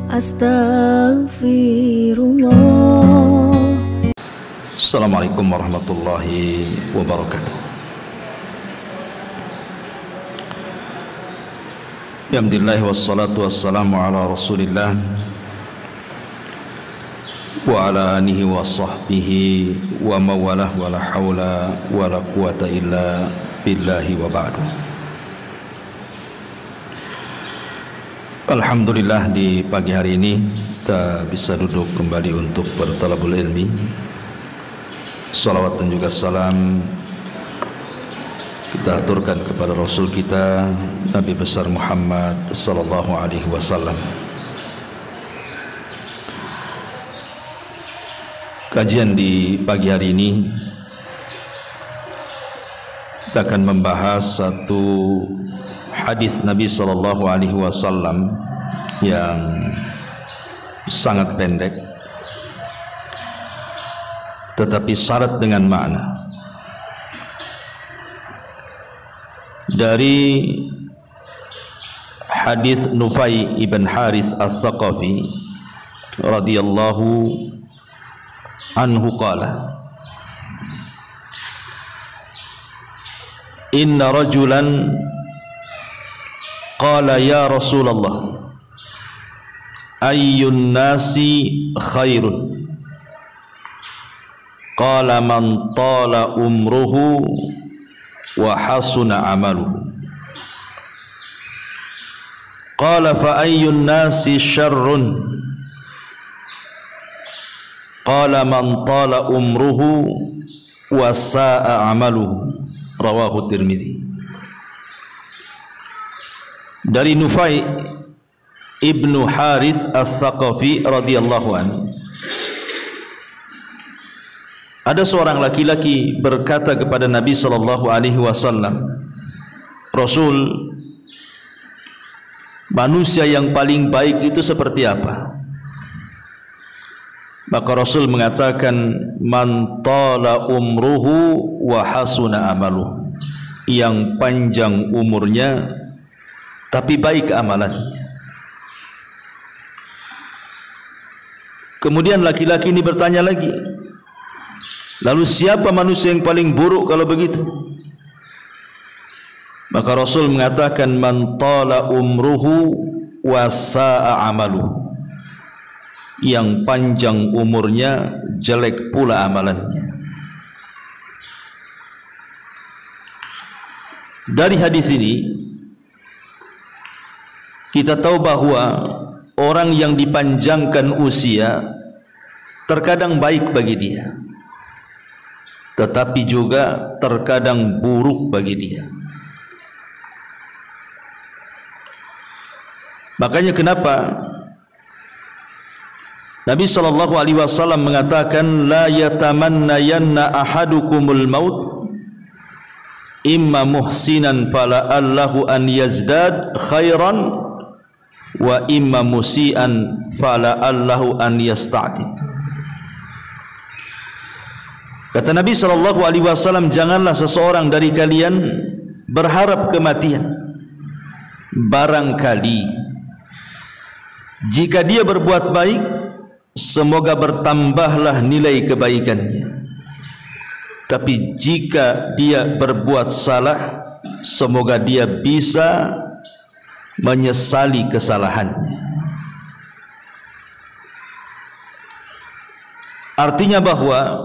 Astaghfirullah. Assalamualaikum warahmatullahi wabarakatuh. Alhamdulillah wassalatu wassalamu ala Rasulillah wa ala alihi wa sahbihi wa mawalah wa la hawla wa la quwata illa billahi wa ba'du. Alhamdulillah, di pagi hari ini kita bisa duduk kembali untuk bertalabul ilmi. Salawat dan juga salam kita aturkan kepada Rasul kita Nabi besar Muhammad sallallahu alaihi wasallam. Kajian di pagi hari ini kita akan membahas satu hadis Nabi sallallahu alaihi wasallam yang sangat pendek tetapi syarat dengan makna. Dari hadis Nufai ibn Harith al-Thaqafi radhiyallahu anhu qala, inna rajulan qala ya Rasulullah ayyun nasi khairun, qala man tala umruhu wa hasuna amaluhu, qala fa ayyun nasi syarrun, qala man tala umruhu wa sa'a amaluhu, rawahu Tirmidzi. Dari Nufai ibnu Harith al-Thaqafi radhiyallahu anhu, ada seorang laki-laki berkata kepada Nabi sallallahu alaihi wasallam, Rasul, manusia yang paling baik itu seperti apa? Maka Rasul mengatakan, man tala umruhu wa hasuna amaluhu, yang panjang umurnya tapi baik amalannya. Kemudian laki-laki ini bertanya lagi, lalu siapa manusia yang paling buruk kalau begitu? Maka Rasul mengatakan, man tala umruhu wa sa'a amaluhu, yang panjang umurnya jelek pula amalannya. Dari hadis ini kita tahu bahwa orang yang dipanjangkan usia terkadang baik bagi dia, tetapi juga terkadang buruk bagi dia. Makanya kenapa Nabi sallallahu alaihi wasallam mengatakan, la yatamannayanna ahadukumul maut imma muhsinan fala'allahu an yazdad khairan wa imma musian fala'allahu an yasta'tib. Kata Nabi sallallahu alaihi wasallam, janganlah seseorang dari kalian berharap kematian, barangkali jika dia berbuat baik semoga bertambahlah nilai kebaikannya, tapi jika dia berbuat salah semoga dia bisa menyesali kesalahannya. Artinya bahwa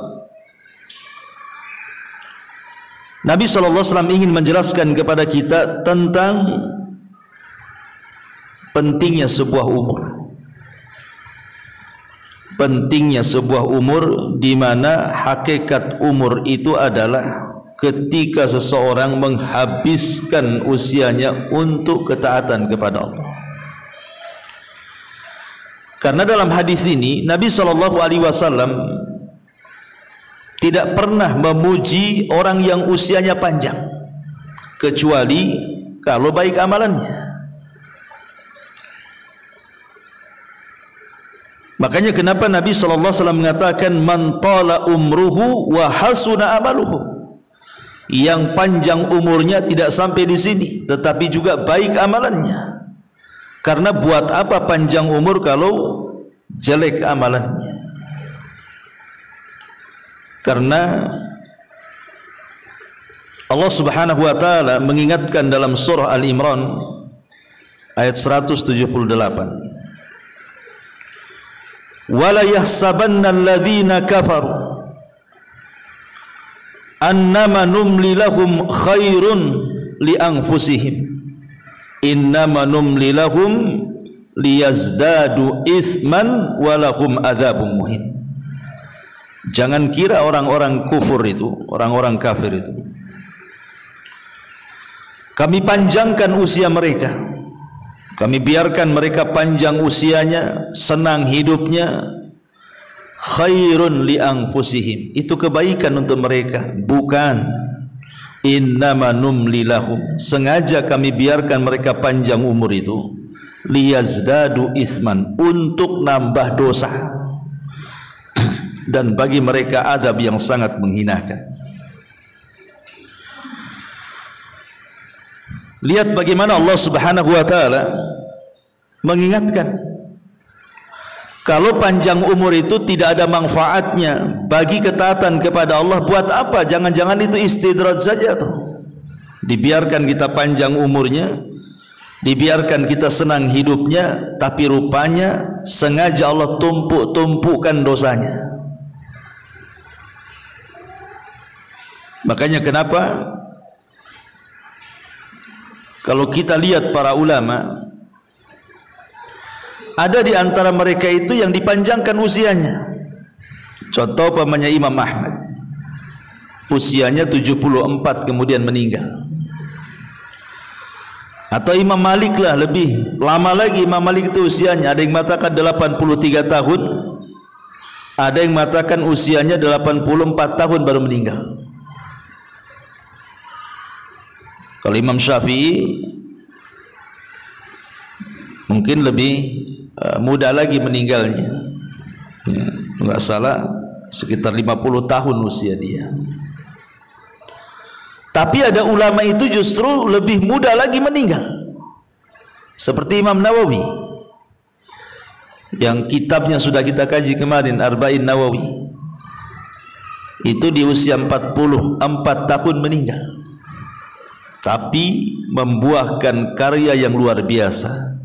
Nabi SAW ingin menjelaskan kepada kita tentang pentingnya sebuah umur. Pentingnya sebuah umur, di mana hakikat umur itu adalah ketika seseorang menghabiskan usianya untuk ketaatan kepada Allah. Karena dalam hadis ini Nabi SAW tidak pernah memuji orang yang usianya panjang, kecuali kalau baik amalannya. Makanya kenapa Nabi SAW mengatakan, man tala umruhu wa hasuna amaluhu, yang panjang umurnya tidak sampai di sini, tetapi juga baik amalannya. Karena buat apa panjang umur kalau jelek amalannya? Karena Allah Subhanahu wa taala mengingatkan dalam surah Al-Imran ayat 178. Wala yahsabanna alladhina kafaru annama numli lahum khairun li anfusihim innama numli lahum liyazdadu ithman walahum adzabun muhin. Jangan kira orang-orang kufur itu, orang-orang kafir itu, kami panjangkan usia mereka, kami biarkan mereka panjang usianya, senang hidupnya, khairun li anfusihim, itu kebaikan untuk mereka. Bukan, innama numli lahum, sengaja kami biarkan mereka panjang umur itu, liyazdadu itsman, untuk nambah dosa, dan bagi mereka adab yang sangat menghinakan. Lihat bagaimana Allah Subhanahu wa taala mengingatkan, kalau panjang umur itu tidak ada manfaatnya bagi ketaatan kepada Allah, buat apa? Jangan-jangan itu istidraj saja tuh. Dibiarkan kita panjang umurnya, dibiarkan kita senang hidupnya, tapi rupanya sengaja Allah tumpuk-tumpukkan dosanya. Makanya kenapa kalau kita lihat para ulama, ada di antara mereka itu yang dipanjangkan usianya. Contoh pamannya Imam Ahmad, usianya 74 kemudian meninggal. Atau Imam Malik lah, lebih lama lagi Imam Malik itu usianya, ada yang mengatakan 83 tahun, ada yang mengatakan usianya 84 tahun baru meninggal. Kalau Imam Syafi'i mungkin lebih muda lagi meninggalnya, ya, enggak salah sekitar 50 tahun usia dia. Tapi ada ulama itu justru lebih muda lagi meninggal, seperti Imam Nawawi yang kitabnya sudah kita kaji kemarin, Arba'in Nawawi, itu di usia 44 tahun meninggal, tapi membuahkan karya yang luar biasa.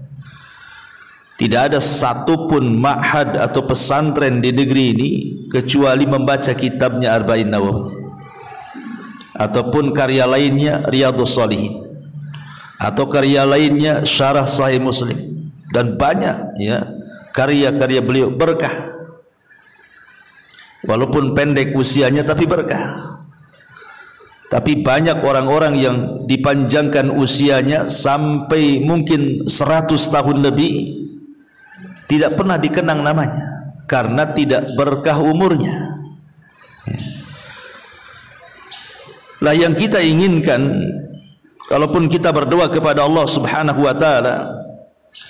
Tidak ada satupun ma'had atau pesantren di negeri ini kecuali membaca kitabnya Arba'in Nawawi, ataupun karya lainnya Riyadhus Shalihin, atau karya lainnya Syarah Sahih Muslim, dan banyak ya karya-karya beliau berkah. Walaupun pendek usianya tapi berkah. Tapi banyak orang-orang yang dipanjangkan usianya sampai mungkin 100 tahun lebih, tidak pernah dikenang namanya karena tidak berkah umurnya. Lah yang kita inginkan, kalaupun kita berdoa kepada Allah Subhanahu wa taala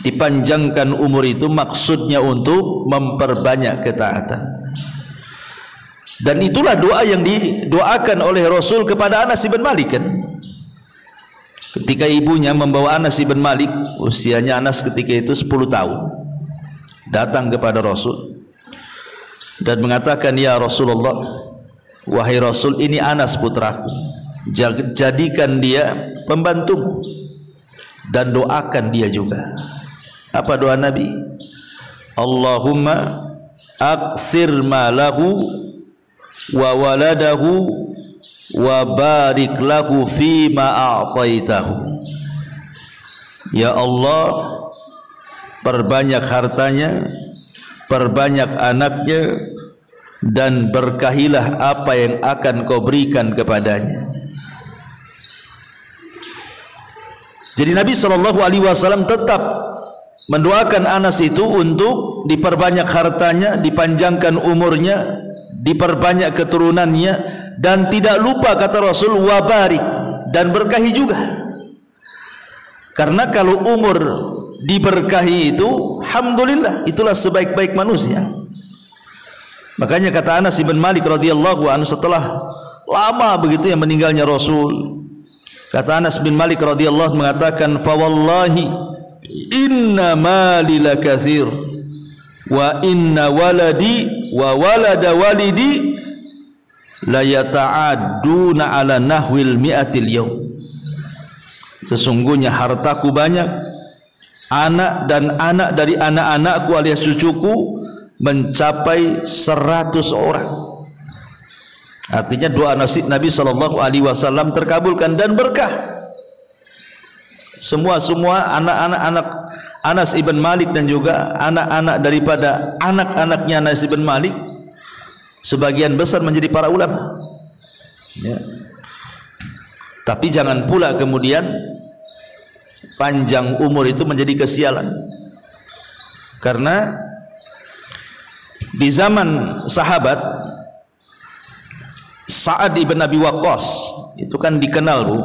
dipanjangkan umur, itu maksudnya untuk memperbanyak ketaatan. Dan itulah doa yang didoakan oleh Rasul kepada Anas bin Malik kan. Ketika ibunya membawa Anas bin Malik, usianya Anas ketika itu 10 tahun, datang kepada Rasul dan mengatakan, ya Rasulullah, wahai Rasul, ini Anas putraku, jadikan dia pembantumu dan doakan dia juga. Apa doa Nabi? Allahumma aktsir malahu wa waladahu wa barik lahu fima a'taitahu. Ya Allah, perbanyak hartanya, perbanyak anaknya, dan berkahilah apa yang akan kau berikan kepadanya. Jadi Nabi SAW tetap mendoakan Anas itu untuk diperbanyak hartanya, dipanjangkan umurnya, diperbanyak keturunannya, dan tidak lupa kata Rasul wabarik, dan berkahi juga. Karena kalau umur diberkahi itu, alhamdulillah, itulah sebaik-baik manusia. Makanya kata Anas bin Malik radhiyallahu anhu, setelah lama begitu yang meninggalnya Rasul, kata Anas bin Malik radhiyallahu mengatakan, fa wallahi inna mali lakatsir wa inna waladi wa walada walidi la yata'adduna ala nahwil mi'atil yawm. Sesungguhnya hartaku banyak, anak dan anak dari anak-anakku alias cucuku mencapai 100 orang. Artinya doa Nabi SAW terkabulkan dan berkah. Semua anak-anak Anas ibn Malik dan juga anak-anak daripada anak-anaknya Anas ibn Malik sebagian besar menjadi para ulama, ya. Tapi jangan pula kemudian panjang umur itu menjadi kesialan, karena di zaman sahabat Sa'ad ibn Abi Waqqas itu kan dikenal, Bu,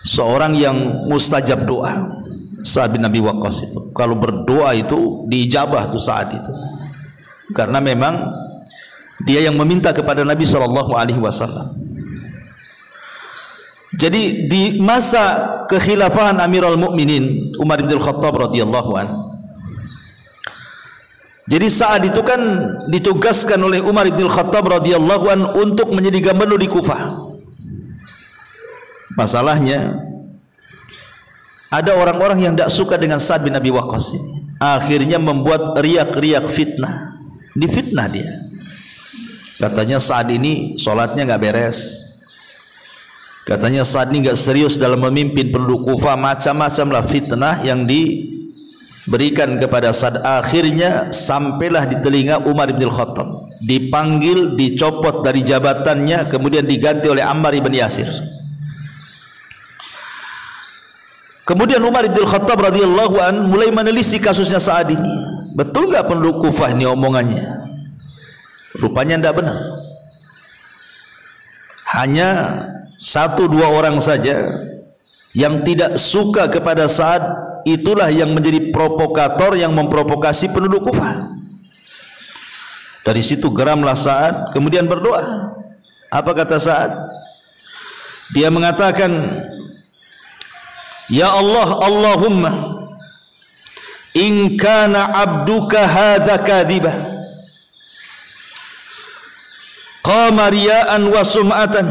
seorang yang mustajab doa. Sa'ad bin Abi Waqqas itu kalau berdoa itu diijabah tuh Sa'ad itu, karena memang dia yang meminta kepada Nabi SAW. Jadi di masa kekhilafahan Amirul Mukminin Umar bin Khattab radhiyallahu an, jadi Sa'ad itu kan ditugaskan oleh Umar bin Khattab radhiyallahu an untuk menjadi gubernur di Kufah. Masalahnya ada orang-orang yang tidak suka dengan Sa'ad bin Abi Waqqas ini, akhirnya membuat riak-riak fitnah, difitnah dia. Katanya Sa'ad ini sholatnya nggak beres, katanya Sa'ad ini nggak serius dalam memimpin penduduk Kufah, macam-macam lah fitnah yang diberikan kepada Sa'ad. Akhirnya sampailah di telinga Umar bin Khattab, dipanggil, dicopot dari jabatannya, kemudian diganti oleh Ammar bin Yasir. Kemudian Umar bin Khattab radhiyallahu an mulai menelisik kasusnya Sa'ad ini. Betul nggak penduduk Kufah ini omongannya? Rupanya tidak benar. Hanya 1-2 orang saja yang tidak suka kepada Sa'ad, itulah yang menjadi provokator yang memprovokasi penduduk Kufah. Dari situ geramlah Sa'ad, kemudian berdoa. Apa kata Sa'ad? Dia mengatakan, ya Allah, Allahumma in kana abduka hadza kadhiba qama riya'an wa sum'atan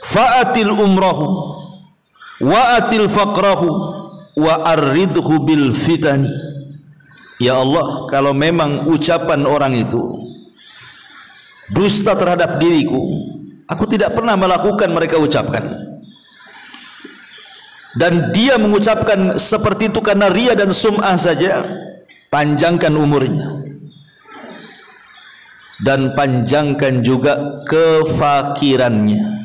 fa'atil umrahu wa atil faqrahu wa arridhu bil fitani. Ya Allah, kalau memang ucapan orang itu dusta terhadap diriku, aku tidak pernah melakukan mereka ucapkan, dan dia mengucapkan seperti itu karena ria dan sum'ah saja, panjangkan umurnya dan panjangkan juga kefakirannya,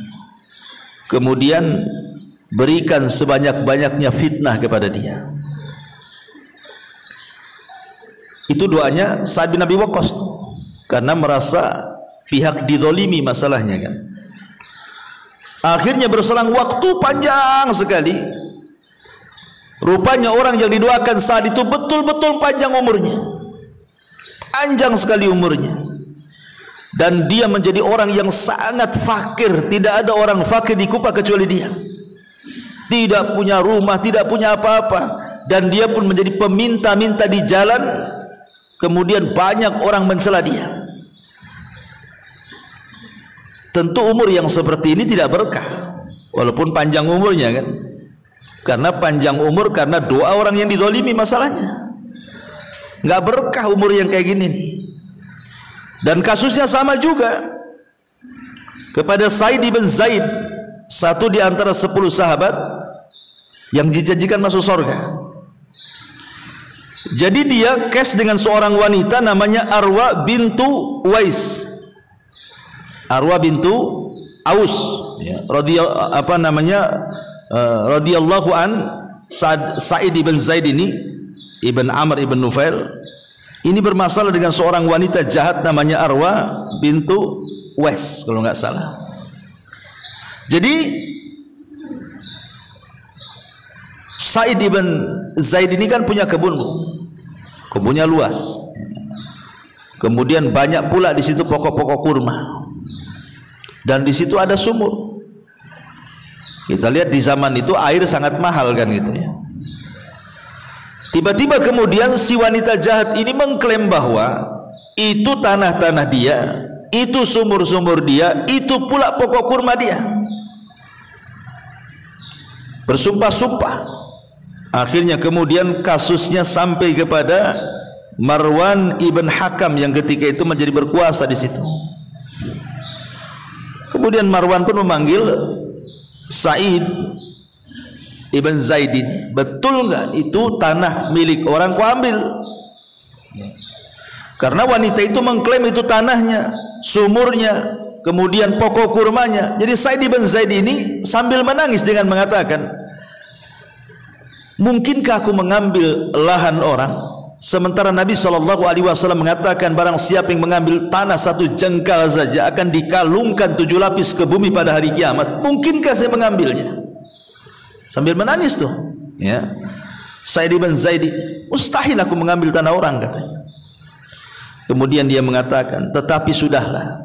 kemudian berikan sebanyak-banyaknya fitnah kepada dia. Itu doanya Sa'ad bin Abi Waqqas karena merasa pihak dizalimi masalahnya kan. Akhirnya berselang waktu panjang sekali, rupanya orang yang didoakan Sa'ad itu betul-betul panjang umurnya, panjang sekali umurnya, dan dia menjadi orang yang sangat fakir. Tidak ada orang fakir di Kufah kecuali dia. Tidak punya rumah, tidak punya apa-apa, dan dia pun menjadi peminta-minta di jalan. Kemudian banyak orang mencela dia. Tentu umur yang seperti ini tidak berkah, walaupun panjang umurnya kan, karena panjang umur karena doa orang yang dizalimi masalahnya. Nggak berkah umur yang kayak gini nih. Dan kasusnya sama juga kepada Sa'id ibn Zaid, satu di antara 10 sahabat yang dijanjikan masuk surga. Jadi dia kes dengan seorang wanita namanya Arwa bintu Uwais, Arwa bintu Aus, ya, radhiyallahu an. Sa'id ibn Zaid ini ibn Amr ibn Nufail ini bermasalah dengan seorang wanita jahat namanya Arwa bintu Uwais kalau nggak salah. Jadi Sa'id ibn Zaid ini kan punya kebun, kebunnya luas. Kemudian banyak pula di situ pokok-pokok kurma, dan di situ ada sumur. Kita lihat di zaman itu air sangat mahal kan gitu ya. Tiba-tiba kemudian si wanita jahat ini mengklaim bahwa itu tanah-tanah dia, itu sumur-sumur dia, itu pula pokok kurma dia. Bersumpah-sumpah. Akhirnya kemudian kasusnya sampai kepada Marwan ibn Hakam yang ketika itu menjadi berkuasa di situ. Kemudian Marwan pun memanggil Sa'id ibn Zaid ini, betul nggak itu tanah milik orang kau ambil? Karena wanita itu mengklaim itu tanahnya, sumurnya, kemudian pokok kurmanya. Jadi Sa'id ibn Zaid ini sambil menangis dengan mengatakan, mungkinkah aku mengambil lahan orang, sementara Nabi SAW mengatakan barang siapa yang mengambil tanah satu jengkal saja akan dikalungkan 7 lapis ke bumi pada hari kiamat. Mungkinkah saya mengambilnya? Sambil menangis tuh, ya. Sa'id ibn Zaid, mustahil aku mengambil tanah orang, katanya. Kemudian dia mengatakan, tetapi sudahlah,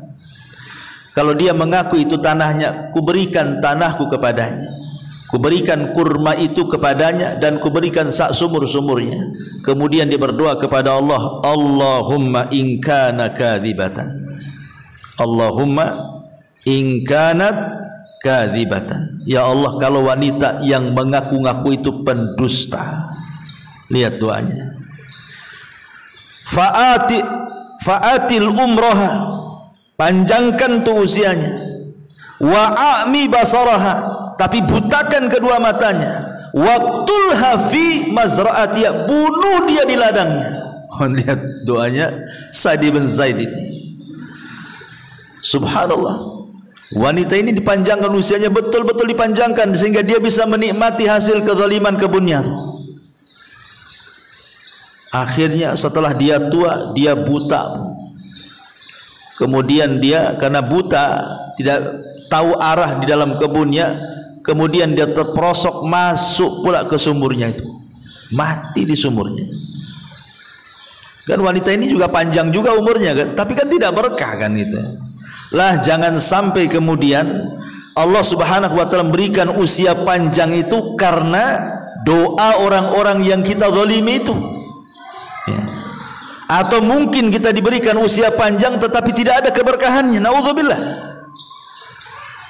kalau dia mengaku itu tanahnya, kuberikan tanahku kepadanya, kuberikan kurma itu kepadanya, dan kuberikan sak sumur-sumurnya. Kemudian dia berdoa kepada Allah, Allahumma in kana kadhibatan, Allahumma in kanat kadhibatan, ya Allah, kalau wanita yang mengaku-ngaku itu pendusta. Lihat doanya, fa'atil umroha, panjangkan tuh usianya, wa'ami basaraha, tapi butakan kedua matanya, waqtulha fi mazra'atiha, bunuh dia di ladangnya. Lihat doanya Sa'id bin Zaid ini. Subhanallah, wanita ini dipanjangkan usianya, betul-betul dipanjangkan sehingga dia bisa menikmati hasil kezaliman kebunnya. Akhirnya setelah dia tua, dia buta. Kemudian dia karena buta, tidak tahu arah di dalam kebunnya, kemudian dia terperosok masuk pula ke sumurnya itu, mati di sumurnya. Kan wanita ini juga panjang juga umurnya kan, tapi kan tidak berkah kan itu. Lah jangan sampai kemudian Allah Subhanahu wa taala memberikan usia panjang itu karena doa orang-orang yang kita zalimi itu. Ya. Atau mungkin kita diberikan usia panjang tetapi tidak ada keberkahannya, naudzubillah.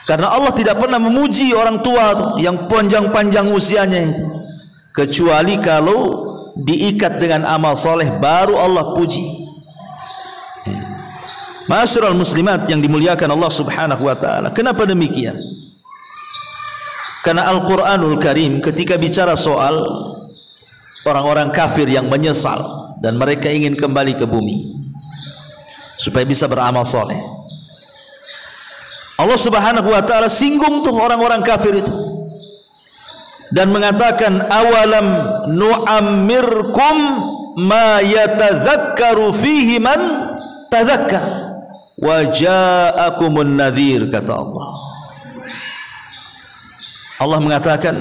Karena Allah tidak pernah memuji orang tua tuh, yang panjang-panjang usianya itu, kecuali kalau diikat dengan amal soleh baru Allah puji. Ya. Ma'asyiral muslimat yang dimuliakan Allah Subhanahu wa taala. Kenapa demikian? Karena Al-Qur'anul Karim ketika bicara soal orang-orang kafir yang menyesal dan mereka ingin kembali ke bumi supaya bisa beramal soleh, Allah Subhanahu wa taala singgung tuh orang-orang kafir itu dan mengatakan, awalam nu'ammirkum ma yatadzakkaru fihi man tadzakkar wa ja'akumun nadhir, kata Allah. Allah mengatakan,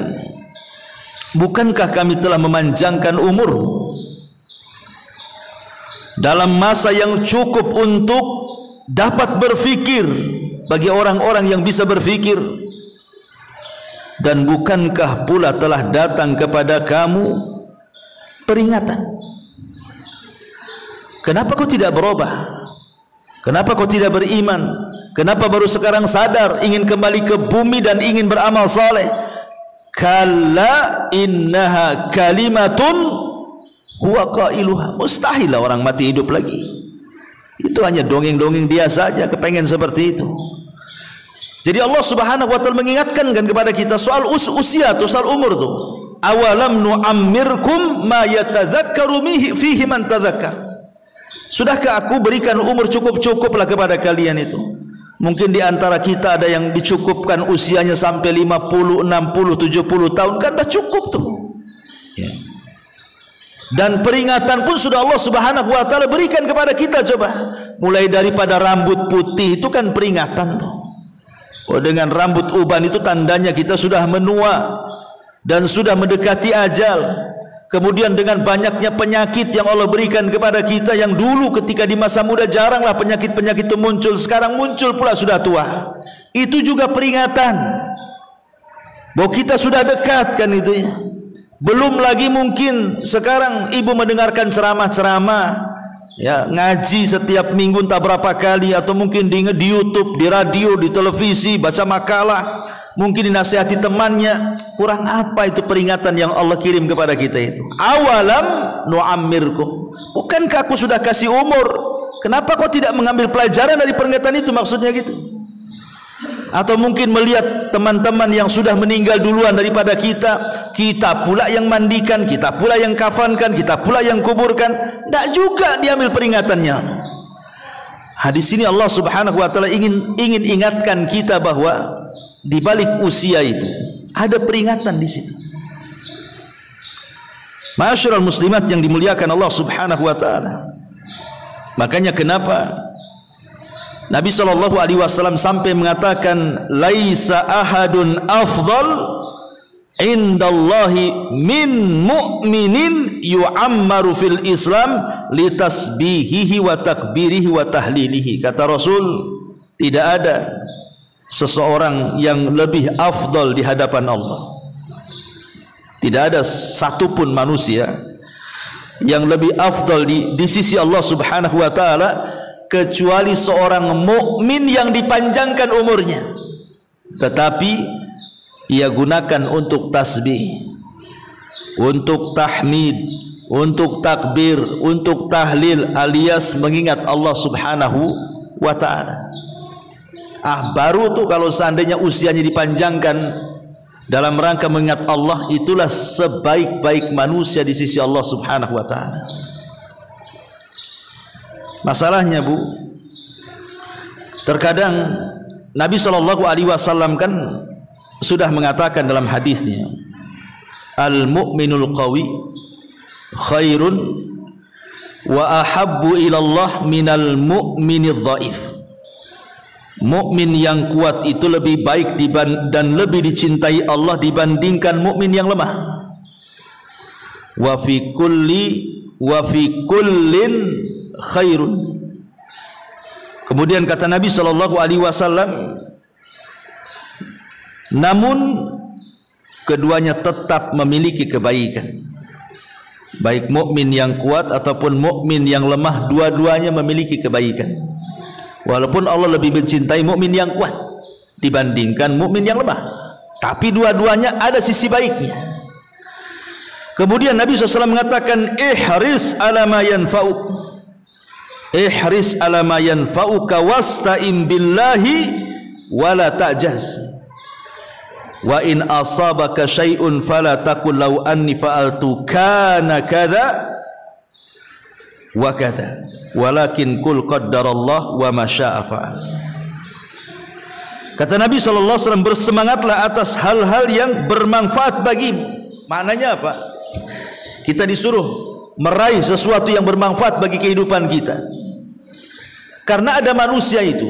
bukankah kami telah memanjangkan umurmu dalam masa yang cukup untuk dapat berfikir bagi orang-orang yang bisa berfikir, dan bukankah pula telah datang kepada kamu peringatan? Kenapa kau tidak berubah? Kenapa kau tidak beriman? Kenapa baru sekarang sadar ingin kembali ke bumi dan ingin beramal saleh? Kalla innaha kalimatun huwa qailuha. Mustahil orang mati hidup lagi. Itu hanya dongeng-dongeng dia saja kepengen seperti itu. Jadi Allah Subhanahu wa taala mengingatkan kan kepada kita soal usia tuh, soal umur tuh. Awalam nu'ammirkum ma yatadzakkaru fihi man tadzakkar. Sudahkah aku berikan umur cukup-cukuplah kepada kalian itu? Mungkin di antara kita ada yang dicukupkan usianya sampai 50, 60, 70 tahun, kan dah cukup tuh. Ya. Dan peringatan pun sudah Allah Subhanahu wa taala berikan kepada kita, coba. Mulai daripada rambut putih itu kan peringatan tuh. Oh, dengan rambut uban itu tandanya kita sudah menua dan sudah mendekati ajal. Kemudian dengan banyaknya penyakit yang Allah berikan kepada kita, yang dulu ketika di masa muda jaranglah penyakit-penyakit itu muncul, sekarang muncul pula sudah tua. Itu juga peringatan bahwa kita sudah dekat kan itu ya. Belum lagi mungkin sekarang ibu mendengarkan ceramah-ceramah, ya, ngaji setiap minggu entah berapa kali, atau mungkin di YouTube, di radio, di televisi, baca makalah, mungkin dinasihati temannya. Kurang apa itu peringatan yang Allah kirim kepada kita itu? Awalam nu'ammirkum, bukankah aku sudah kasih umur? Kenapa kau tidak mengambil pelajaran dari peringatan itu? Maksudnya gitu. Atau mungkin melihat teman-teman yang sudah meninggal duluan daripada kita, kita pula yang mandikan, kita pula yang kafankan, kita pula yang kuburkan, tidak juga diambil peringatannya. Hadis ini Allah Subhanahu wa taala ingin ingatkan kita bahwa di balik usia itu ada peringatan di situ. Ma'asyiral muslimat yang dimuliakan Allah Subhanahu wa taala. Makanya kenapa Nabi SAW sampai mengatakan, laisa ahadun afdal indallahi min mu'minin yu'ammaru fil Islam litasbihihi wa takbirihi wa tahlilihi. Kata Rasul, tidak ada seseorang yang lebih afdal di hadapan Allah. Tidak ada satupun manusia yang lebih afdal di sisi Allah Subhanahu wa taala kecuali seorang mukmin yang dipanjangkan umurnya, tetapi ia gunakan untuk tasbih, untuk tahmid, untuk takbir, untuk tahlil, alias mengingat Allah Subhanahu wa taala. Baru tuh kalau seandainya usianya dipanjangkan dalam rangka mengingat Allah, itulah sebaik-baik manusia di sisi Allah Subhanahu wa taala. Masalahnya, Bu, terkadang Nabi SAW kan sudah mengatakan dalam hadisnya, al-mu'minul qawi khairun wa ahabbu ilallah minal mu'minidh dhaif. Mukmin yang kuat itu lebih baik dan lebih dicintai Allah dibandingkan mukmin yang lemah. Wa fi kullin khairun. Kemudian kata Nabi SAW, namun keduanya tetap memiliki kebaikan. Baik mukmin yang kuat ataupun mukmin yang lemah, dua-duanya memiliki kebaikan. Walaupun Allah lebih mencintai mukmin yang kuat dibandingkan mukmin yang lemah, tapi dua-duanya ada sisi baiknya. Kemudian Nabi SAW mengatakan, ihris ala ma yanfa'uk, ihris ala ma yanfa'uka wasta'in billahi wala ta'jaz, wa in asabaka syai'un fala taqul law anni fa'altu kana kadza wa kadza, walakin kul qaddarallah wa ma syaa fa'al. Kata Nabi SAW, bersemangatlah atas hal-hal yang bermanfaat bagimu. Maknanya apa? Kita disuruh meraih sesuatu yang bermanfaat bagi kehidupan kita. Karena ada manusia itu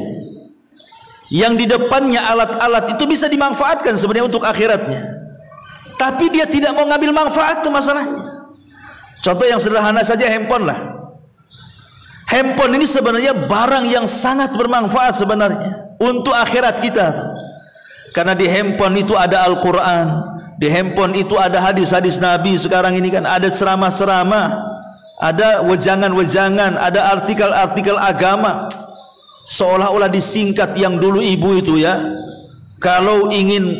yang di depannya alat-alat itu bisa dimanfaatkan sebenarnya untuk akhiratnya, tapi dia tidak mau ngambil manfaat, itu masalahnya. Contoh yang sederhana saja, handphone lah. Handphone ini sebenarnya barang yang sangat bermanfaat sebenarnya untuk akhirat kita tuh. Karena di handphone itu ada Al-Quran, di handphone itu ada hadis-hadis Nabi. Sekarang ini kan ada ceramah-ceramah, ada wejangan-wejangan, ada artikel-artikel agama. Seolah-olah disingkat yang dulu ibu itu ya, kalau ingin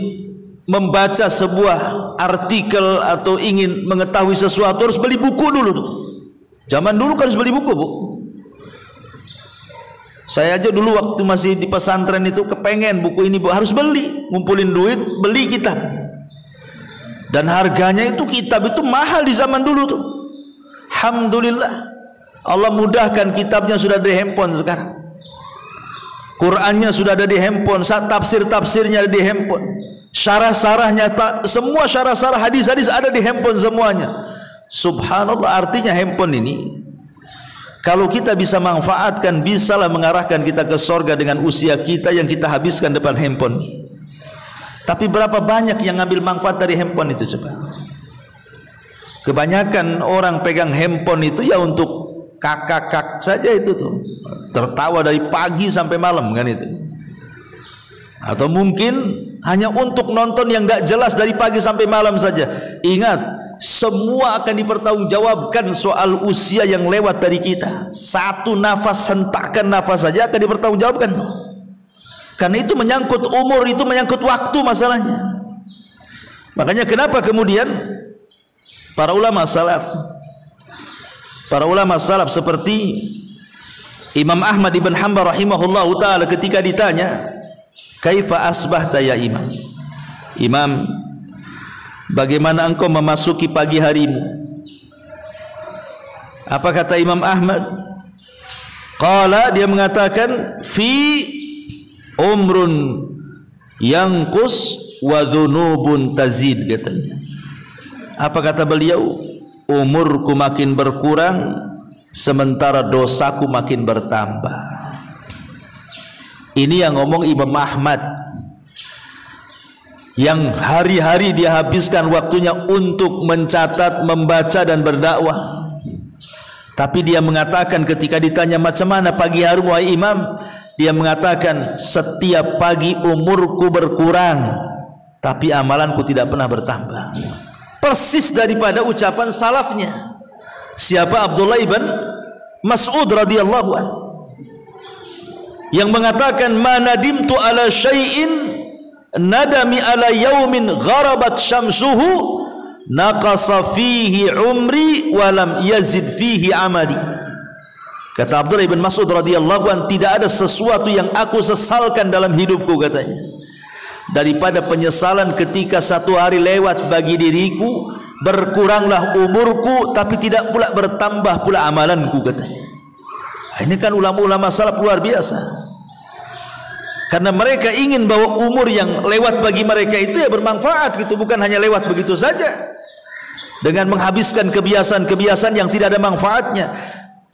membaca sebuah artikel atau ingin mengetahui sesuatu harus beli buku dulu tuh. Zaman dulu kan harus beli buku, Bu. Saya aja dulu waktu masih di pesantren itu kepengen buku ini, Bu, harus beli, ngumpulin duit, beli kitab. Dan harganya itu, kitab itu mahal di zaman dulu tuh. Alhamdulillah, Allah mudahkan, kitabnya sudah di handphone sekarang. Qurannya sudah ada di handphone, tafsir-tafsirnya ada di handphone, syarah-syarahnya, semua syarah-syarah hadis-hadis ada di handphone semuanya. Subhanallah, artinya handphone ini kalau kita bisa manfaatkan, bisalah mengarahkan kita ke sorga dengan usia kita yang kita habiskan depan handphone ini. Tapi berapa banyak yang ngambil manfaat dari handphone itu coba? Kebanyakan orang pegang handphone itu ya untuk kakak saja itu tuh, tertawa dari pagi sampai malam kan itu. Atau mungkin hanya untuk nonton yang gak jelas dari pagi sampai malam saja. Ingat, semua akan dipertanggungjawabkan soal usia yang lewat dari kita. Satu nafas, hentakan nafas saja akan dipertanggungjawabkan tuh. Karena itu menyangkut umur, itu menyangkut waktu masalahnya. Makanya kenapa kemudian para ulama salaf seperti Imam Ahmad ibn Hanbal rahimahullahu ta'ala ketika ditanya, kaifa asbahta ya imam? Imam, bagaimana engkau memasuki pagi harimu? Apa kata Imam Ahmad? Qala, dia mengatakan, fi umrun yanqus wa dhunubun tazid, katanya. Apa kata beliau? Umurku makin berkurang sementara dosaku makin bertambah. Ini yang ngomong Imam Ahmad, yang hari-hari dia habiskan waktunya untuk mencatat, membaca dan berdakwah. Tapi dia mengatakan ketika ditanya macam mana pagi hari wahai imam, dia mengatakan setiap pagi umurku berkurang tapi amalanku tidak pernah bertambah. Persis daripada ucapan salafnya. Siapa? Abdullah ibn Mas'ud radhiyallahu anhu, yang mengatakan ma nadimtu ala syai'in nadami ala yaumin gharabat syamsuhu naqasa fihi umri walam yazid fihi amali. Kata Abdullah bin Mas'ud radhiyallahu anhu, tidak ada sesuatu yang aku sesalkan dalam hidupku, katanya, daripada penyesalan ketika satu hari lewat bagi diriku, berkuranglah umurku tapi tidak pula bertambah pula amalanku, katanya. Ini kan ulama-ulama salaf luar biasa. Karena mereka ingin bahwa umur yang lewat bagi mereka itu ya bermanfaat gitu, bukan hanya lewat begitu saja dengan menghabiskan kebiasaan-kebiasaan yang tidak ada manfaatnya.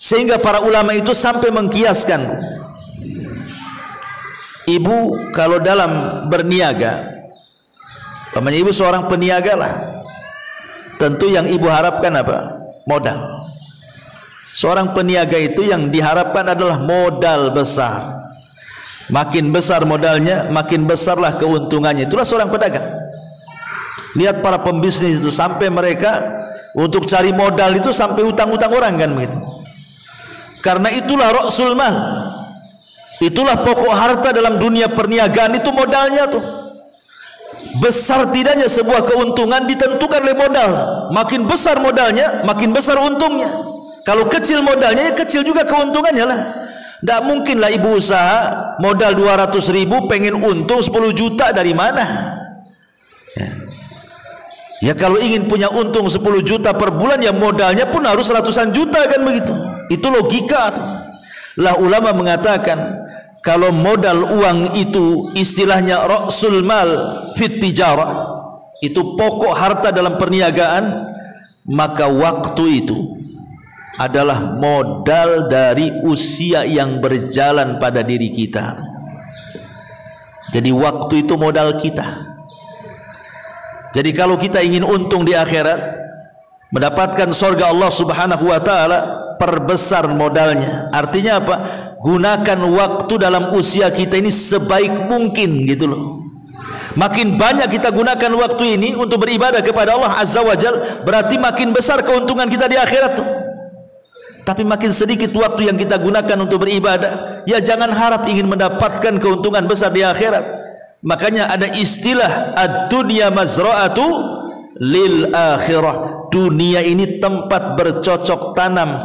Sehingga para ulama itu sampai mengkiaskan, ibu kalau dalam berniaga, namanya ibu seorang peniaga lah, tentu yang ibu harapkan apa? Modal. Seorang peniaga itu yang diharapkan adalah modal besar. Makin besar modalnya, makin besarlah keuntungannya. Itulah seorang pedagang. Lihat para pembisnis itu, sampai mereka untuk cari modal itu sampai utang-utang orang kan begitu. Karena itulah ra'sul mal, itulah pokok harta dalam dunia perniagaan, itu modalnya tuh. Besar tidaknya sebuah keuntungan ditentukan oleh modal. Makin besar modalnya, makin besar untungnya. Kalau kecil modalnya, ya kecil juga keuntungannya lah. Tidak mungkinlah ibu usaha modal 200.000 pengen untung 10 juta, dari mana? Ya kalau ingin punya untung 10 juta per bulan, ya modalnya pun harus ratusan juta kan begitu. Itu logika tuh. Lah ulama mengatakan kalau modal uang itu istilahnya ra'sul mal fit tijarah, itu pokok harta dalam perniagaan, maka waktu itu adalah modal dari usia yang berjalan pada diri kita. Jadi waktu itu modal kita. Jadi kalau kita ingin untung di akhirat, mendapatkan surga Allah Subhanahu wa taala, perbesar modalnya. Artinya apa? Gunakan waktu dalam usia kita ini sebaik mungkin gitu loh. Makin banyak kita gunakan waktu ini untuk beribadah kepada Allah Azza wa Jalla, berarti makin besar keuntungan kita di akhirat tuh. Tapi makin sedikit waktu yang kita gunakan untuk beribadah, ya jangan harap ingin mendapatkan keuntungan besar di akhirat. Makanya ada istilah ad-dunya mazra'atu lil akhirah. Dunia ini tempat bercocok tanam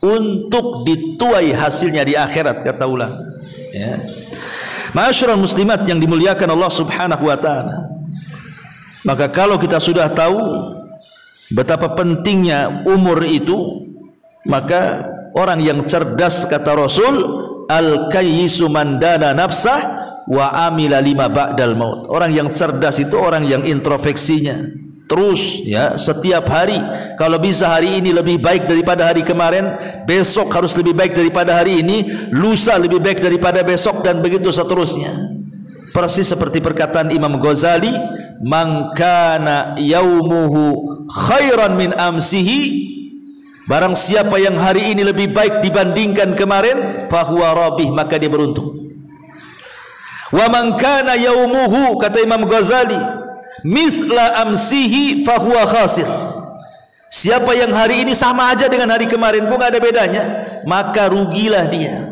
untuk dituai hasilnya di akhirat, kata ulama. Ya. Ma'asyiral muslimat yang dimuliakan Allah Subhanahu wa taala. Maka kalau kita sudah tahu betapa pentingnya umur itu, maka orang yang cerdas, kata Rasul, al-kayyisu man dana nafsah wa amila lima ba'dal maut. Orang yang cerdas itu orang yang introspeksinya terus, ya, setiap hari. Kalau bisa hari ini lebih baik daripada hari kemarin, besok harus lebih baik daripada hari ini, lusa lebih baik daripada besok, dan begitu seterusnya. Persis seperti perkataan Imam Ghazali, man kana yaumuhu khairan min amsihi, barang siapa yang hari ini lebih baik dibandingkan kemarin, fahuwa rabih, maka dia beruntung. Wa man kana yaumuhu, kata Imam Ghazali, mithla amsihi fahuwa khasir, Siapa yang hari ini sama aja dengan hari kemarin pun gak ada bedanya, maka rugilah dia.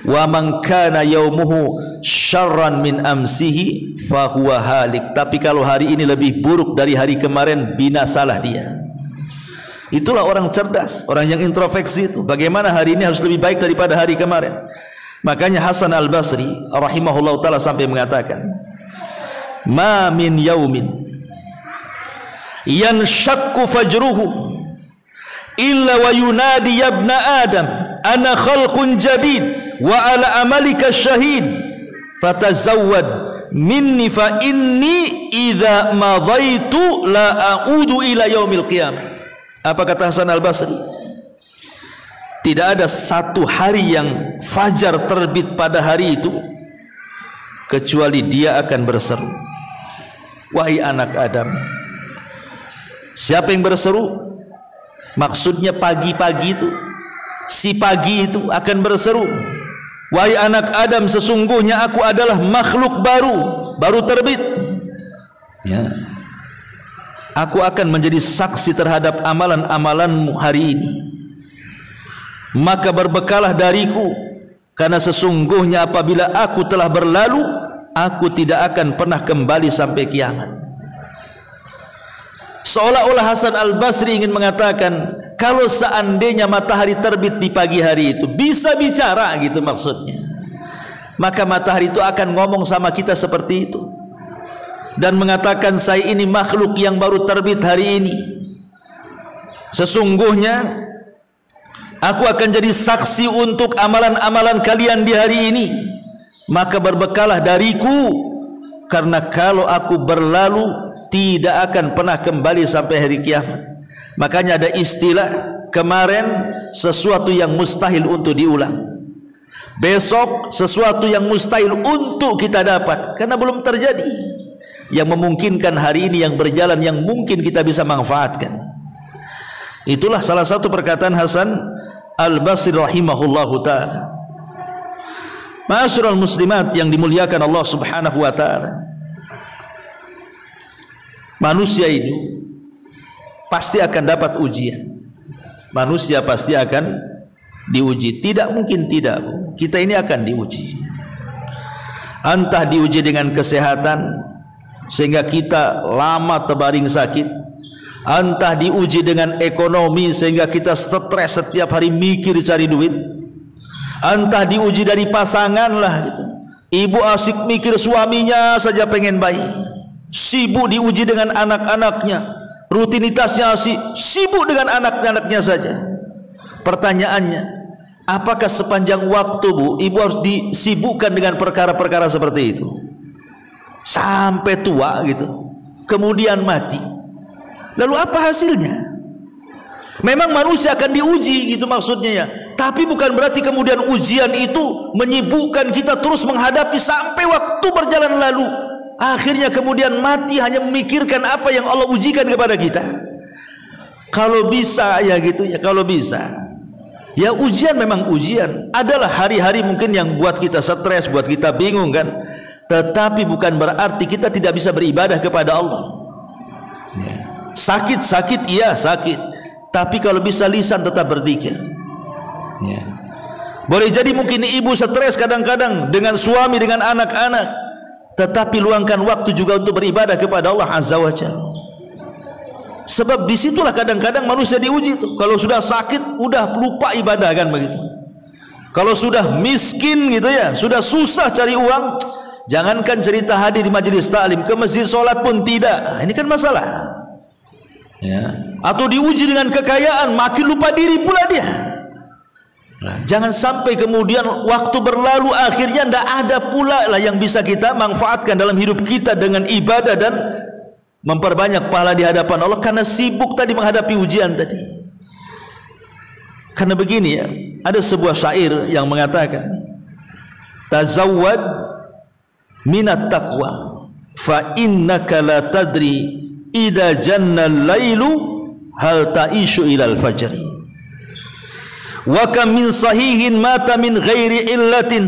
Wa man kana yaumuhu syarran min amsihi fahuwa halik. Tapi kalau hari ini lebih buruk dari hari kemarin, binasalah dia. Itulah orang cerdas, orang yang introspeksi itu. Bagaimana hari ini harus lebih baik daripada hari kemarin. Makanya Hasan Al-Basri rahimahullah ta'ala sampai mengatakan, ma min yaumin yanshakku fajruhu illa wa yunadi ya ibna adam ana khalqun jadid wa ala amalika syahid fatazawwad minni fa inni idza madaitu la a'udu ila yaumil qiyamah. Apa kata Hasan Al-Basri? Tidak ada satu hari yang fajar terbit pada hari itu kecuali dia akan berseru, wahai anak Adam. Siapa yang berseru? Maksudnya pagi-pagi itu, si pagi itu akan berseru, wahai anak Adam, sesungguhnya aku adalah makhluk baru terbit, ya. Aku akan menjadi saksi terhadap amalan-amalanmu hari ini. Maka berbekalah dariku, karena sesungguhnya apabila aku telah berlalu, aku tidak akan pernah kembali sampai kiamat. Seolah-olah Hasan Al-Basri ingin mengatakan, kalau seandainya matahari terbit di pagi hari itu bisa bicara gitu maksudnya, maka matahari itu akan ngomong sama kita seperti itu dan mengatakan, saya ini makhluk yang baru terbit hari ini, sesungguhnya aku akan jadi saksi untuk amalan-amalan kalian di hari ini, maka berbekalah dariku, karena kalau aku berlalu tidak akan pernah kembali sampai hari kiamat. Makanya ada istilah, kemarin sesuatu yang mustahil untuk diulang, besok sesuatu yang mustahil untuk kita dapat karena belum terjadi. Yang memungkinkan hari ini yang berjalan, yang mungkin kita bisa manfaatkan. Itulah salah satu perkataan Hasan Al-Basri rahimahullahu ta'ala. Ma'asyiral muslimat yang dimuliakan Allah subhanahu wa ta'ala, manusia ini pasti akan dapat ujian. Manusia pasti akan diuji. Tidak mungkin tidak, Bu. Kita ini akan diuji. Entah diuji dengan kesehatan sehingga kita lama terbaring sakit, entah diuji dengan ekonomi sehingga kita stres setiap hari mikir cari duit, entah diuji dari pasangan lah gitu. Ibu asik mikir suaminya saja pengen bayi, sibuk diuji dengan anak-anaknya, rutinitasnya sibuk dengan anak-anaknya saja. Pertanyaannya, apakah sepanjang waktu, Bu, ibu harus disibukkan dengan perkara-perkara seperti itu sampai tua gitu, kemudian mati? Lalu apa hasilnya? Memang manusia akan diuji gitu maksudnya ya, tapi bukan berarti kemudian ujian itu menyibukkan kita terus menghadapi sampai waktu berjalan lalu, akhirnya kemudian mati hanya memikirkan apa yang Allah ujikan kepada kita. Kalau bisa ya gitu ya, kalau bisa ya, ujian memang ujian. Adalah hari-hari mungkin yang buat kita stres, buat kita bingung kan, tetapi bukan berarti kita tidak bisa beribadah kepada Allah. Sakit-sakit iya sakit, tapi kalau bisa lisan tetap berzikir. Boleh jadi mungkin ibu stres kadang-kadang dengan suami, dengan anak-anak, tetapi luangkan waktu juga untuk beribadah kepada Allah Azza wa Jalla. Sebab disitulah kadang-kadang manusia diuji itu. Kalau sudah sakit udah lupa ibadah kan begitu. Kalau sudah miskin gitu ya, sudah susah cari uang, jangankan cerita hadir di majelis taklim, ke masjid sholat pun tidak. Nah, ini kan masalah ya. Atau diuji dengan kekayaan, makin lupa diri pula dia. Nah, jangan sampai kemudian waktu berlalu akhirnya tidak ada pula lah yang bisa kita manfaatkan dalam hidup kita dengan ibadah dan memperbanyak pahala di hadapan Allah karena sibuk tadi menghadapi ujian tadi. Karena begini ya, ada sebuah syair yang mengatakan, tazawwad minat taqwa fa innaka la tadri idza janna al-lailu hal ta'ishu ilal fajri wa kam min sahihin mata min ghairi illatin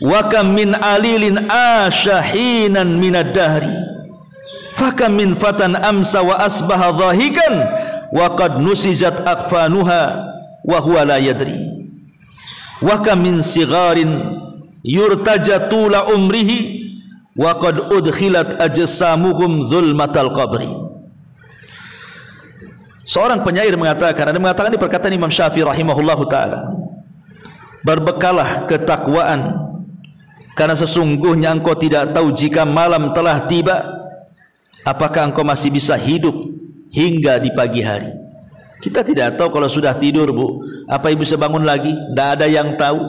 wa kam min alilin ashahinan minad dahri fa kam min fatan amsa wa asbaha dhahikan wa qad nusijat akfanuha wa huwa la yadri wa kam min sigharin yurtaja tula umrihi wa qad udkhilat ajsamuhum zulmatal qabri. Seorang penyair mengatakan, ada mengatakan di perkataan Imam Syafi'i rahimahullahu taala, berbekalah ketakwaan, karena sesungguhnya engkau tidak tahu jika malam telah tiba, apakah engkau masih bisa hidup hingga di pagi hari. Kita tidak tahu kalau sudah tidur, Bu, apa ibu bisa bangun lagi? Tidak ada yang tahu.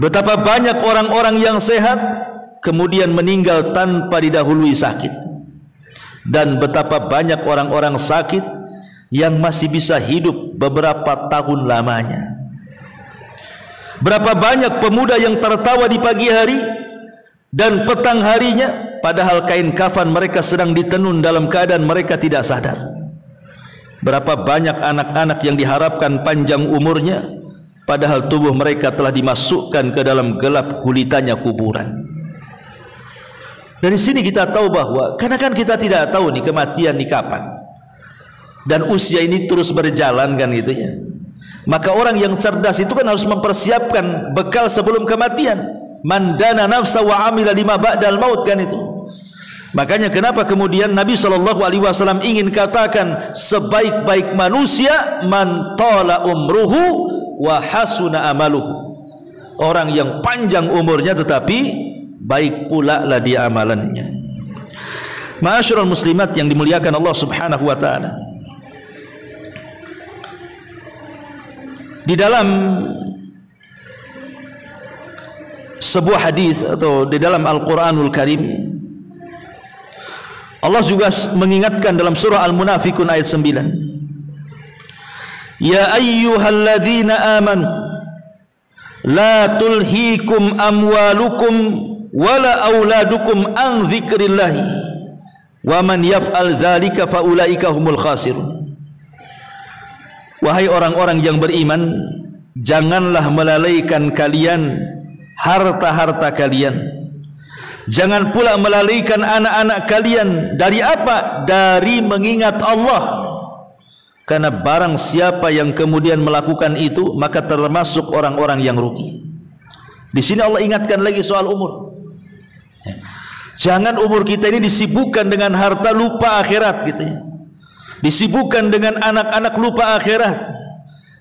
Betapa banyak orang-orang yang sehat kemudian meninggal tanpa didahului sakit, dan betapa banyak orang-orang sakit yang masih bisa hidup beberapa tahun lamanya. Berapa banyak pemuda yang tertawa di pagi hari dan petang harinya, padahal kain kafan mereka sedang ditenun dalam keadaan mereka tidak sadar. Berapa banyak anak-anak yang diharapkan panjang umurnya, padahal tubuh mereka telah dimasukkan ke dalam gelap gulitannya kuburan. Dari sini kita tahu bahwa, karena kan kita tidak tahu nih kematian di kapan, dan usia ini terus berjalan kan gitu ya, maka orang yang cerdas itu kan harus mempersiapkan bekal sebelum kematian. Man dana nafsa wa amila lima ba'dal maut, kan itu. Makanya kenapa kemudian Nabi SAW ingin katakan sebaik-baik manusia man tala umruhu wa hasuna amaluhu, orang yang panjang umurnya tetapi baik pula lah dia amalannya. Ma'asyiral muslimat yang dimuliakan Allah Subhanahu wa taala, di dalam sebuah hadis atau di dalam Al-Qur'anul Karim, Allah juga mengingatkan dalam surah Al-Munafikun ayat 9, ya ayyuhalladzina amanu la tulhikum amwalukum wala auladukum an dzikrillahi wa man yaf'al dzalika faulaika humul khasirun. Wahai orang-orang yang beriman, janganlah melalaikan kalian harta-harta kalian, jangan pula melalaikan anak-anak kalian. Dari apa? Dari mengingat Allah. Karena barang siapa yang kemudian melakukan itu, maka termasuk orang-orang yang rugi. Di sini Allah ingatkan lagi soal umur. Jangan umur kita ini disibukkan dengan harta lupa akhirat gitu ya. Disibukkan dengan anak-anak lupa akhirat.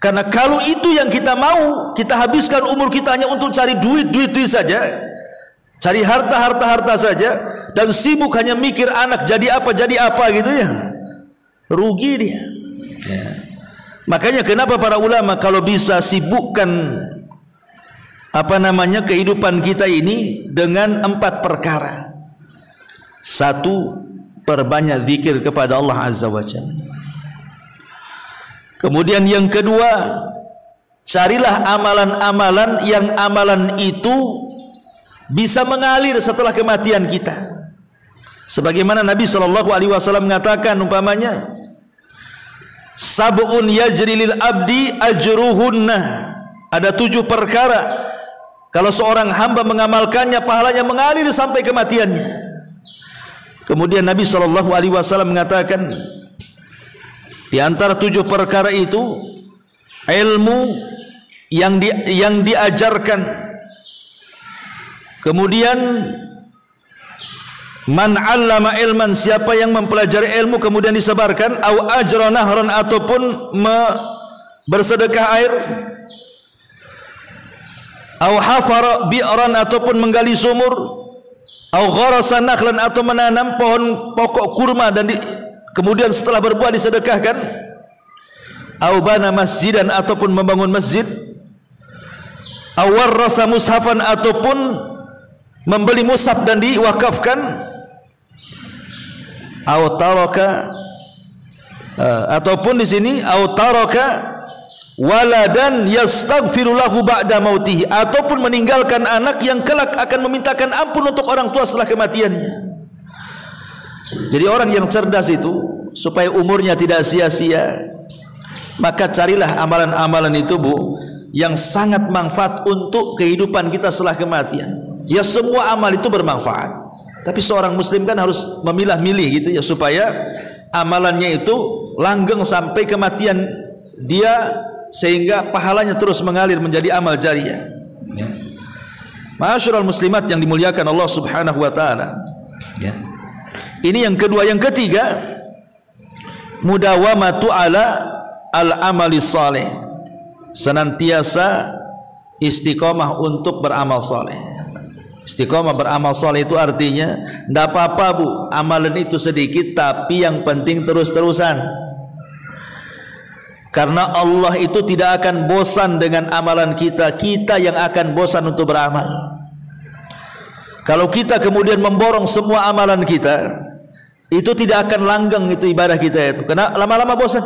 Karena kalau itu yang kita mau, kita habiskan umur kita hanya untuk cari duit saja, cari harta saja, dan sibuk hanya mikir anak jadi apa gitu ya, rugi dia ya. Makanya kenapa para ulama kalau bisa sibukkan kehidupan kita ini dengan 4 perkara. 1, perbanyak zikir kepada Allah Azza wa Jalla. Kemudian yang kedua, carilah amalan-amalan yang amalan itu bisa mengalir setelah kematian kita. Sebagaimana Nabi SAW mengatakan umpamanya, sab'un yajri lil abdi ajruhunna. Ada 7 perkara kalau seorang hamba mengamalkannya, pahalanya mengalir sampai kematiannya. Kemudian Nabi SAW mengatakan, di antara 7 perkara itu ilmu yang diajarkan. Kemudian man 'allama ilman, siapa yang mempelajari ilmu kemudian disebarkan, au ajra nahran, ataupun bersedekah air, au hafara bi'ran, ataupun menggali sumur, au gharasa nakhlan, atau menanam pohon pokok kurma dan kemudian setelah berbuah disedekahkan, au bana masjidan, ataupun membangun masjid, au warrasa mushafan, ataupun membeli mushaf dan diwakafkan, au taraka, ataupun di sini au taraka waladan yastaghfiru lahu ba'da mautihi, ataupun meninggalkan anak yang kelak akan memintakan ampun untuk orang tua setelah kematiannya. Jadi orang yang cerdas itu supaya umurnya tidak sia-sia, maka carilah amalan-amalan itu, Bu, yang sangat manfaat untuk kehidupan kita setelah kematian. Ya, semua amal itu bermanfaat, tapi seorang muslim kan harus memilah-milih gitu ya, supaya amalannya itu langgeng sampai kematian dia, sehingga pahalanya terus mengalir menjadi amal jariyah. Ya. Ma'asyiral muslimat yang dimuliakan Allah Subhanahu wa taala. Ya. Ini yang kedua. Yang ketiga, mudawamatu ala al-amali saleh. Senantiasa istiqomah untuk beramal saleh. Istiqomah beramal saleh itu artinya tidak apa-apa bu, amalan itu sedikit, tapi yang penting terus-terusan. Karena Allah itu tidak akan bosan dengan amalan kita, kita yang akan bosan untuk beramal. Kalau kita kemudian memborong semua amalan kita, itu tidak akan langgeng itu ibadah kita itu, karena lama-lama bosan.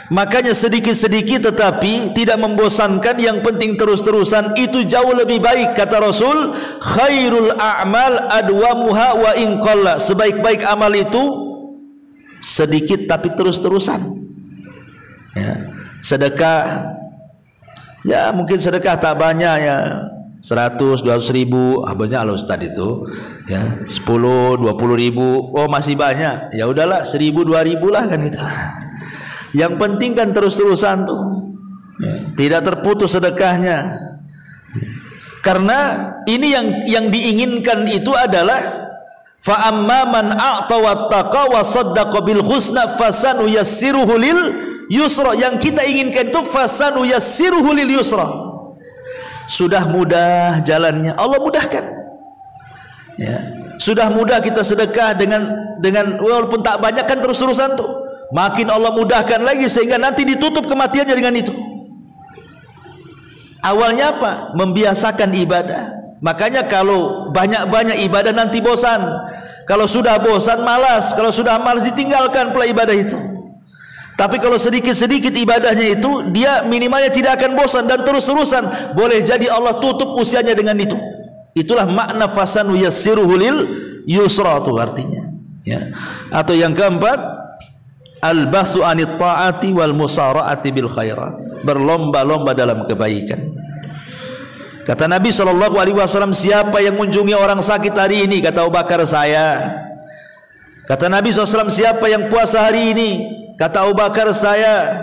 Makanya sedikit-sedikit tetapi tidak membosankan, yang penting terus-terusan, itu jauh lebih baik. Kata Rasul, khairul a'mal adwamuha wa in qalla. Sebaik-baik amal itu sedikit tapi terus-terusan. Ya. Sedekah, ya mungkin sedekah tak banyak ya, 100, 200 ribu, banyak loh Ustaz itu ya, 10, 20 ribu, oh masih banyak, ya udahlah 1000, 2000 lah kan gitu. Yang penting kan terus-terusan tuh, ya, tidak terputus sedekahnya. Karena ini yang diinginkan itu adalah fa amma man a'ta wattaqa wa saddaqa bil husna fasanuyassiruhu lil yusra. Yang kita inginkan itu fasanuyassiruhu lil yusra. Sudah mudah jalannya, Allah mudahkan. Ya. Sudah mudah kita sedekah dengan walaupun tak banyak kan terus-terusan tuh. Makin Allah mudahkan lagi sehingga nanti ditutup kematiannya dengan itu. Awalnya apa? Membiasakan ibadah. Makanya kalau banyak-banyak ibadah nanti bosan. Kalau sudah bosan malas, kalau sudah malas ditinggalkan pula ibadah itu. Tapi kalau sedikit-sedikit ibadahnya itu, dia minimalnya tidak akan bosan dan terus-terusan. Boleh jadi Allah tutup usianya dengan itu. Itulah makna fasanu yassiruhu lil yusra itu artinya. Ya. Atau yang keempat, al-bathu anit ta'ati wal musara'ati bil khairat. Berlomba-lomba dalam kebaikan. Kata Nabi SAW, siapa yang mengunjungi orang sakit hari ini? Kata Abu Bakar, saya. Kata Nabi SAW, siapa yang puasa hari ini? Kata Abu Bakar, saya.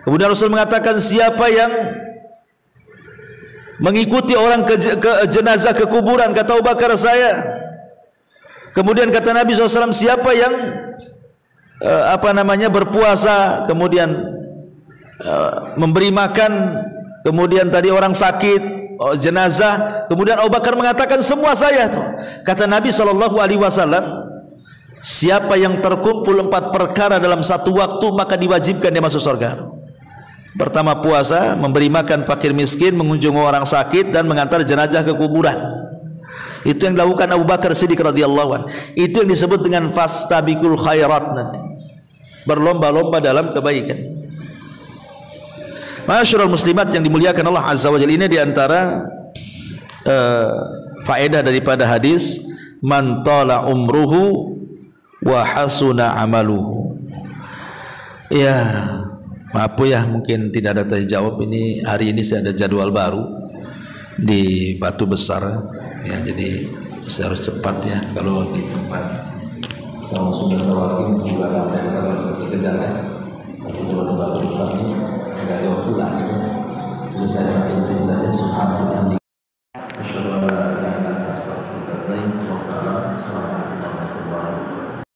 Kemudian Rasul mengatakan, siapa yang mengikuti orang ke jenazah ke kuburan? Kata Abu Bakar, saya. Kemudian kata Nabi SAW, siapa yang berpuasa, kemudian memberi makan, kemudian tadi orang sakit, jenazah. Kemudian Abu Bakar mengatakan, semua saya tuh. Kata Nabi SAW, siapa yang terkumpul 4 perkara dalam satu waktu, maka diwajibkan dia masuk surga. Pertama puasa, memberi makan fakir miskin, mengunjungi orang sakit, dan mengantar jenazah ke kuburan. Itu yang dilakukan Abu Bakar Siddiq radhiyallahu anhu. Itu yang disebut dengan fastabiqul khairat, berlomba-lomba dalam kebaikan. Ma'asyiral muslimat yang dimuliakan Allah Azza wa Jalla, ini diantara faedah daripada hadis man tala umruhu wa hasuna amaluhu. Ya, maaf ya, mungkin tidak ada terjawab. Ini hari ini saya ada jadwal baru di Batu Besar ya, jadi saya harus cepat ya. Kalau di tempat sama sudah sawari di belakang saya kan bisa dikejar kan, tapi kalau di Batu Besar ini agak jauh pula gitu. Jadi saya sampai di sini saja. Subhanallah.